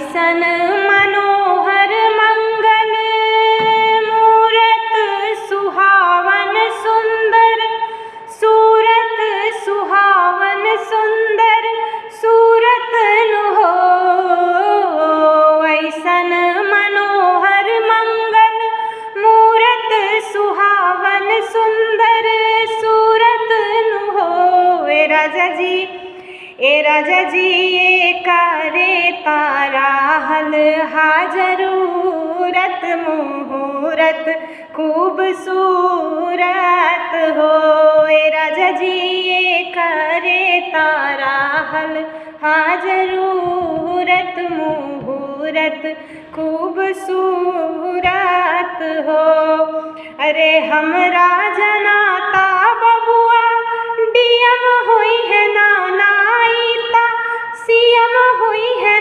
ऐसन मनोहर मंगल मूरत सुहावन सुंदर सूरत सुहावन सुंदर सूरत नु हो। ऐसन मनोहर मंगल मूरत सुहावन सुंदर सूरत नु हो। ए राजा जी ये करे तारा हल हाजरूरत मुहूर्त खूबसूरत हो। ए राजा जी ये करे तारा हल हाजरूरत मुहूर्त खूबसूरत हो। अरे हमरा जनाता बबुआ डीएम हुई है नानाईता सीएम हुई है